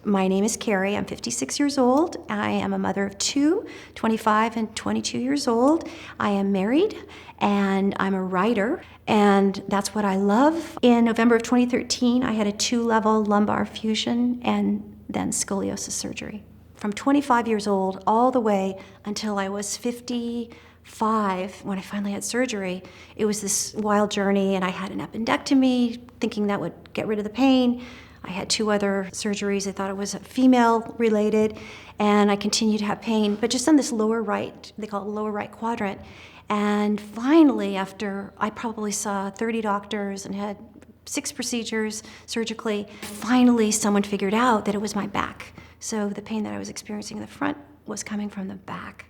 My name is Carey. I'm 56 years old. I am a mother of two, 25 and 22 years old. I am married and I'm a writer, and that's what I love. In November of 2013, I had a 2-level lumbar fusion and then scoliosis surgery. From 25 years old all the way until I was 55, when I finally had surgery, it was this wild journey, and I had an appendectomy, thinking that would get rid of the pain. I had 2 other surgeries. I thought it was female related, and I continued to have pain, but just on this lower right, they call it lower right quadrant. And finally, after I probably saw 30 doctors and had 6 procedures surgically, finally someone figured out that it was my back. So the pain that I was experiencing in the front was coming from the back.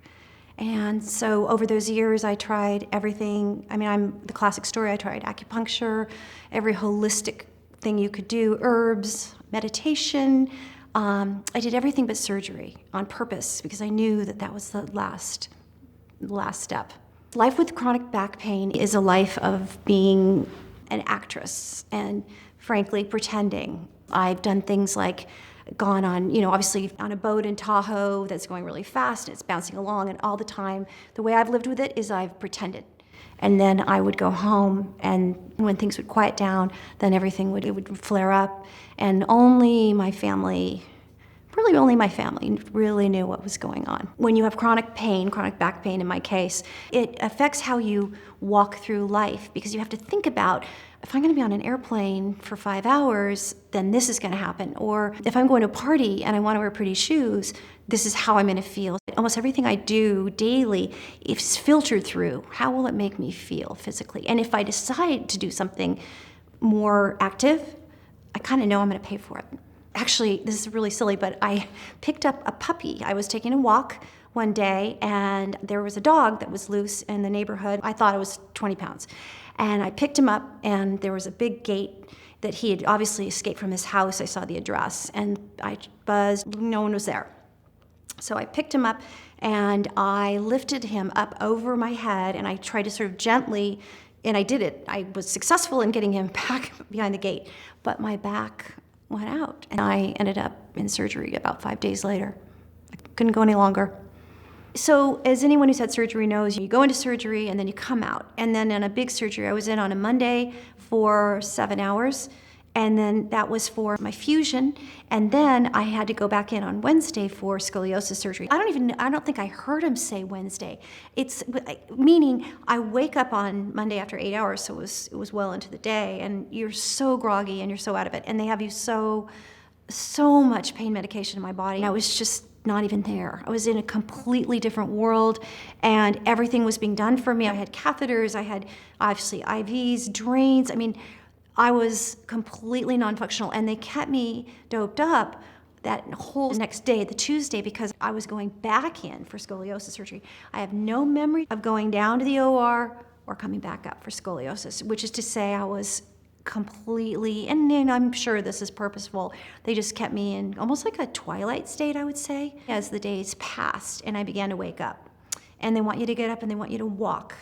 And so over those years, I tried everything. I mean, I'm the classic story. I tried acupuncture, every holistic thing you could do, herbs, meditation. I did everything but surgery on purpose because I knew that that was the last step. Life with chronic back pain is a life of being an actress and, frankly, pretending. I've done things like gone on, obviously on a boat in Tahoe that's going really fast and it's bouncing along, and all the time, the way I've lived with it is I've pretended. And then I would go home, and when things would quiet down, then everything would flare up, and only my family really knew what was going on. When you have chronic pain, chronic back pain in my case, it affects how you walk through life, because you have to think about, if I'm going to be on an airplane for 5 hours, then this is going to happen. Or if I'm going to a party and I want to wear pretty shoes, this is how I'm going to feel. Almost everything I do daily is filtered through, how will it make me feel physically? And if I decide to do something more active, I kind of know I'm going to pay for it. Actually, this is really silly, but I picked up a puppy. I was taking a walk one day, and there was a dog that was loose in the neighborhood. I thought it was 20 pounds. And I picked him up, and there was a big gate that he had obviously escaped from his house. I saw the address, and I buzzed. No one was there. So I picked him up, and I lifted him up over my head, and I tried to sort of gently, and I did it. I was successful in getting him back behind the gate, but my back went out, and I ended up in surgery about 5 days later. I couldn't go any longer. So as anyone who's had surgery knows, you go into surgery and then you come out. And then in a big surgery, I was in on a Monday for 7 hours, and then that was for my fusion. And then I had to go back in on Wednesday for scoliosis surgery. I don't think I heard him say Wednesday. It's meaning I wake up on Monday after 8 hours, so it was well into the day, and you're so groggy and you're so out of it. And they have you so much pain medication in my body. I was just not even there. I was in a completely different world, and everything was being done for me. I had catheters, I had obviously IVs, drains. I mean, I was completely non-functional, and they kept me doped up that whole next day, the Tuesday, because I was going back in for scoliosis surgery. I have no memory of going down to the OR or coming back up for scoliosis, which is to say I was completely, and I'm sure this is purposeful, they just kept me in almost like a twilight state, I would say, as the days passed and I began to wake up. And they want you to get up and they want you to walk.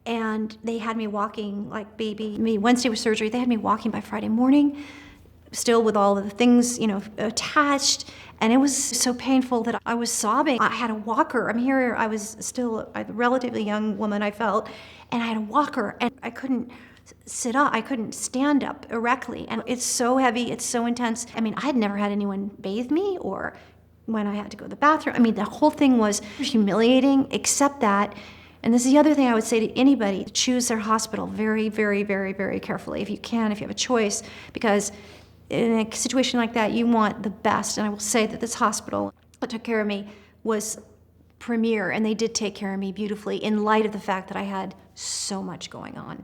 And they had me walking like baby. Wednesday was surgery. They had me walking by Friday morning, still with all of the things, attached. And it was so painful that I was sobbing. I had a walker. Here I was still a relatively young woman, I felt, and I had a walker, and I couldn't sit up. I couldn't stand up erectly. And it's so heavy. It's so intense. I had never had anyone bathe me or when I had to go to the bathroom. The whole thing was humiliating, except that, and this is the other thing I would say to anybody, choose their hospital very, very, very, very carefully if you can, if you have a choice, because in a situation like that, you want the best. And I will say that this hospital that took care of me was premier, and they did take care of me beautifully in light of the fact that I had so much going on,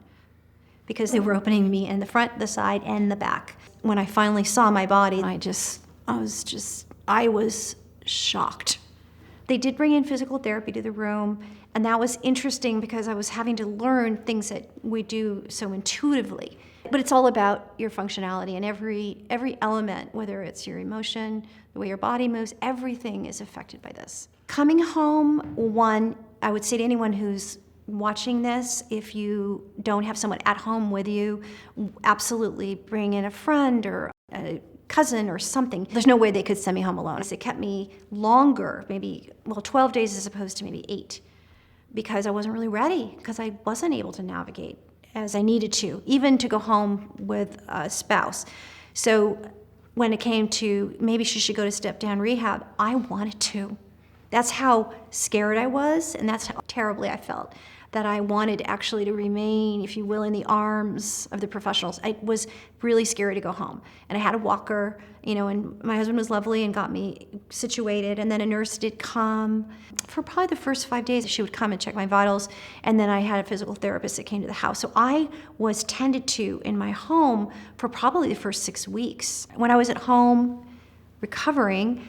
because they were opening me in the front, the side, and the back. When I finally saw my body, I was shocked. They did bring in physical therapy to the room, and that was interesting because I was having to learn things that we do so intuitively. But it's all about your functionality, and every element, whether it's your emotion, the way your body moves, everything is affected by this. Coming home, I would say to anyone who's watching this, if you don't have someone at home with you, absolutely bring in a friend or a cousin or something. There's no way they could send me home alone. It kept me longer, 12 days as opposed to maybe 8, because I wasn't really ready, because I wasn't able to navigate as I needed to, even to go home with a spouse. So when it came to maybe she should go to step-down rehab, I wanted to. That's how scared I was, and that's how terribly I felt, that I wanted actually to remain, if you will, in the arms of the professionals. I was really scary to go home. And I had a walker, and my husband was lovely and got me situated. And then a nurse did come. For probably the first 5 days, she would come and check my vitals. And then I had a physical therapist that came to the house. So I was tended to in my home for probably the first 6 weeks. When I was at home recovering,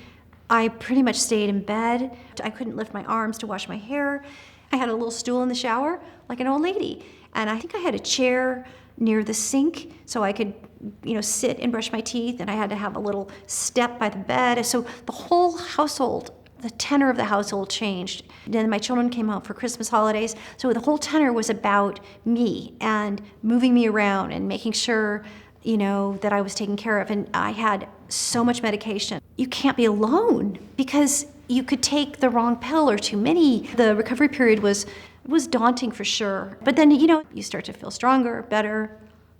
I pretty much stayed in bed. I couldn't lift my arms to wash my hair. I had a little stool in the shower, like an old lady. And I think I had a chair near the sink so I could, sit and brush my teeth. And I had to have a little step by the bed. So the whole household, the tenor of the household changed. Then my children came home for Christmas holidays. So the whole tenor was about me and moving me around and making sure, that I was taken care of. And I had so much medication. You can't be alone because you could take the wrong pill or too many. The recovery period was daunting for sure. But then, you start to feel stronger, better,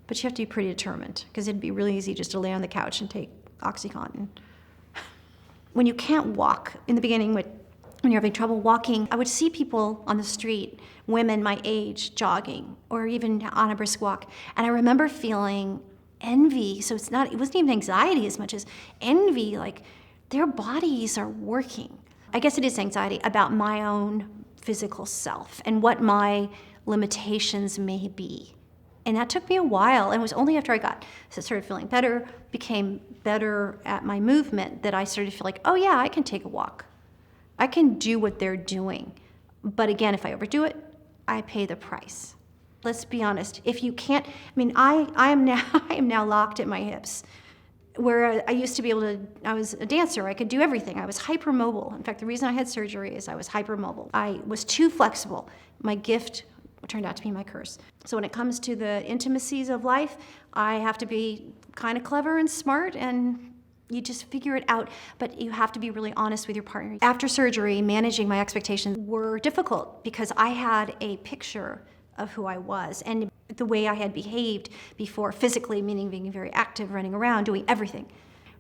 but you have to be pretty determined, because it'd be really easy just to lay on the couch and take OxyContin. When you can't walk, in the beginning, when you're having trouble walking, I would see people on the street, women my age, jogging, or even on a brisk walk. And I remember feeling envy. So it wasn't even anxiety as much as envy, like their bodies are working. I guess it is anxiety about my own physical self and what my limitations may be. And that took me a while. And it was only after I started feeling better, became better at my movement, that I started to feel like, oh yeah, I can take a walk. I can do what they're doing. But again, if I overdo it, I pay the price. Let's be honest. If you can't, I am now locked at my hips. Where I used to be able to, I was a dancer, I could do everything. I was hypermobile. In fact, the reason I had surgery is I was hypermobile. I was too flexible. My gift turned out to be my curse. So when it comes to the intimacies of life, I have to be kind of clever and smart, and you just figure it out. But you have to be really honest with your partner. After surgery, managing my expectations were difficult because I had a picture of who I was and the way I had behaved before, physically, meaning being very active, running around, doing everything.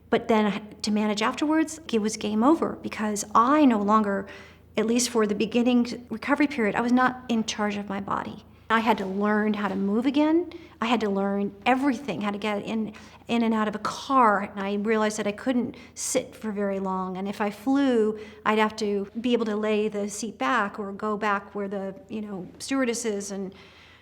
But then to manage afterwards, it was game over, because I no longer, at least for the beginning recovery period, I was not in charge of my body. I had to learn how to move again. I had to learn everything, how to get in and out of a car. And I realized that I couldn't sit for very long. And if I flew, I'd have to be able to lay the seat back or go back where the stewardess is and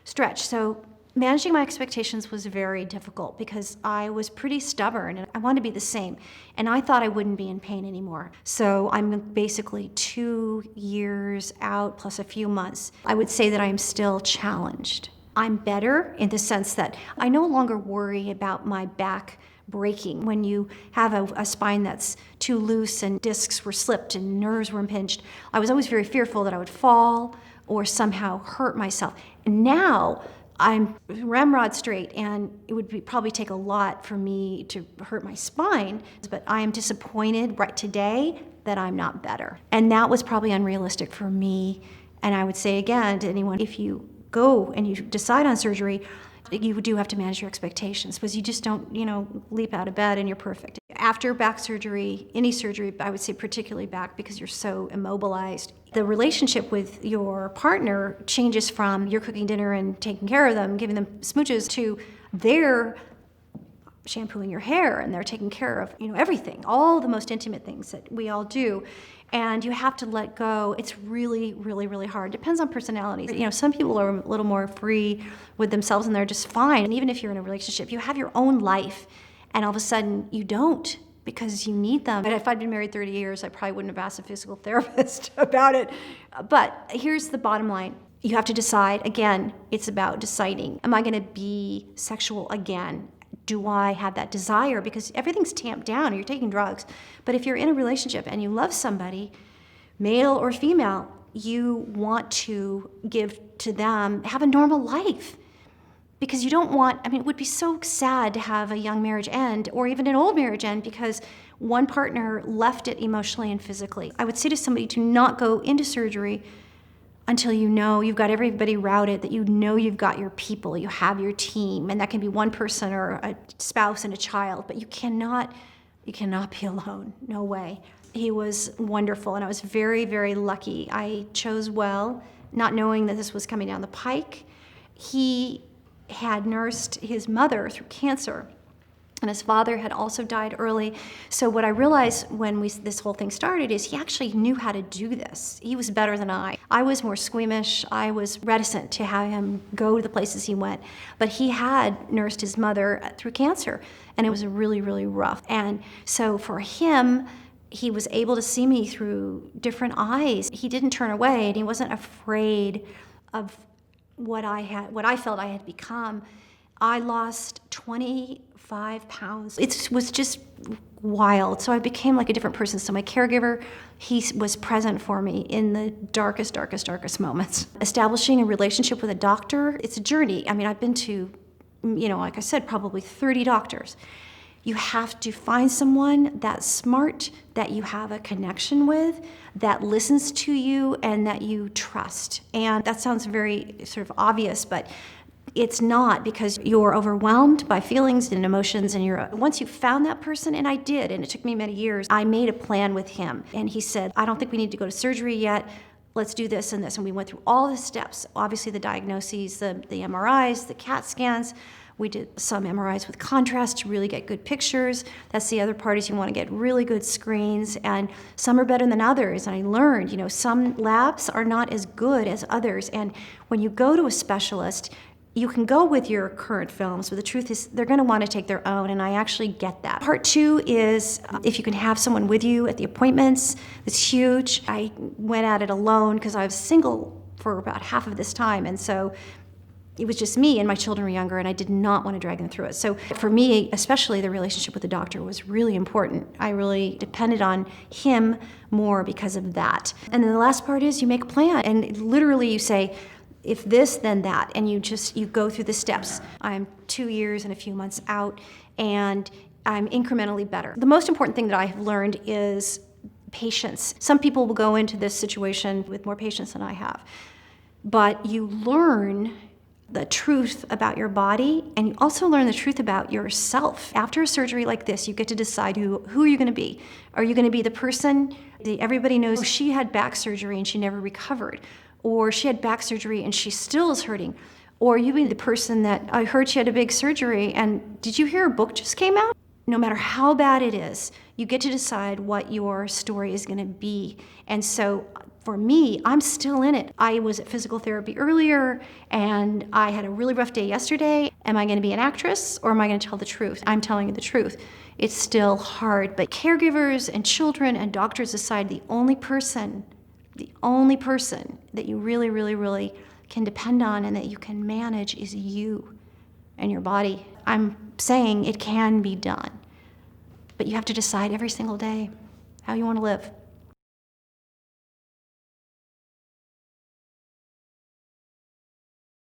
stretch. So managing my expectations was very difficult because I was pretty stubborn and I wanted to be the same. And I thought I wouldn't be in pain anymore. So I'm basically 2 years out plus a few months. I would say that I'm still challenged. I'm better in the sense that I no longer worry about my back breaking. When you have a spine that's too loose and discs were slipped and nerves were impinged, I was always very fearful that I would fall or somehow hurt myself. And now I'm ramrod straight, and it would probably take a lot for me to hurt my spine, but I am disappointed right today that I'm not better. And that was probably unrealistic for me. And I would say again to anyone, if you go and you decide on surgery, you do have to manage your expectations, because you just don't, leap out of bed and you're perfect. After back surgery, any surgery, I would say particularly back, because you're so immobilized, the relationship with your partner changes from you're cooking dinner and taking care of them, giving them smooches, to they're shampooing your hair and they're taking care of, everything, all the most intimate things that we all do. And you have to let go. It's really, really, really hard. Depends on personalities. Some people are a little more free with themselves and they're just fine. And even if you're in a relationship, you have your own life, and all of a sudden you don't, because you need them. And if I'd been married 30 years, I probably wouldn't have asked a physical therapist about it. But here's the bottom line. You have to decide. Again, it's about deciding, am I going to be sexual again? Do I have that desire? Because everything's tamped down, you're taking drugs. But if you're in a relationship and you love somebody, male or female, you want to give to them, have a normal life. because you don't want, I mean, it would be so sad to have a young marriage end or even an old marriage end because one partner left it emotionally and physically. I would say to somebody to not go into surgery until you know you've got everybody routed, that you know you've got your people, you have your team, and that can be one person or a spouse and a child, but you cannot be alone, no way. He was wonderful, and I was very, very lucky. I chose well, not knowing that this was coming down the pike. He had nursed his mother through cancer, and his father had also died early. So what I realized when this whole thing started is he actually knew how to do this. He was better than I. I was more squeamish. I was reticent to have him go to the places he went. But he had nursed his mother through cancer, and it was really, really rough. And so for him, he was able to see me through different eyes. He didn't turn away, and he wasn't afraid of what I felt I had become. I lost 25 pounds. It was just wild. So I became like a different person. So my caregiver, he was present for me in the darkest, darkest, darkest moments. Establishing a relationship with a doctor, it's a journey. I mean, I've been to, like I said, probably 30 doctors. You have to find someone that's smart, that you have a connection with, that listens to you, and that you trust. And that sounds very sort of obvious, but it's not, because you're overwhelmed by feelings and emotions, and once you've found that person, and I did, and it took me many years, I made a plan with him. And he said, I don't think we need to go to surgery yet. Let's do this and this. And we went through all the steps, obviously the diagnoses, the MRIs, the CAT scans. We did some MRIs with contrast to really get good pictures. That's the other part, is you want to get really good screens, and some are better than others. And I learned, some labs are not as good as others. And when you go to a specialist, you can go with your current films, but the truth is they're going to want to take their own, and I actually get that. Part two is if you can have someone with you at the appointments, it's huge. I went at it alone because I was single for about half of this time, and so it was just me, and my children were younger, and I did not want to drag them through it. So for me, especially, the relationship with the doctor was really important. I really depended on him more because of that. And then the last part is you make a plan, and literally you say, if this, then that, and you go through the steps. I'm 2 years and a few months out, and I'm incrementally better. The most important thing that I have learned is patience. Some people will go into this situation with more patience than I have, but you learn the truth about your body, and you also learn the truth about yourself. After a surgery like this, you get to decide who are you going to be. Are you going to be the person that everybody knows, she had back surgery and she never recovered, or she had back surgery and she still is hurting, or you be the person that, I heard she had a big surgery, and did you hear her book just came out? No matter how bad it is, you get to decide what your story is going to be. And so for me, I'm still in it. I was at physical therapy earlier, and I had a really rough day yesterday. Am I going to be an actress, or am I going to tell the truth? I'm telling you the truth. It's still hard, but caregivers and children and doctors aside, the only person that you really, really, really can depend on and that you can manage is you and your body. I'm saying it can be done, but you have to decide every single day how you want to live.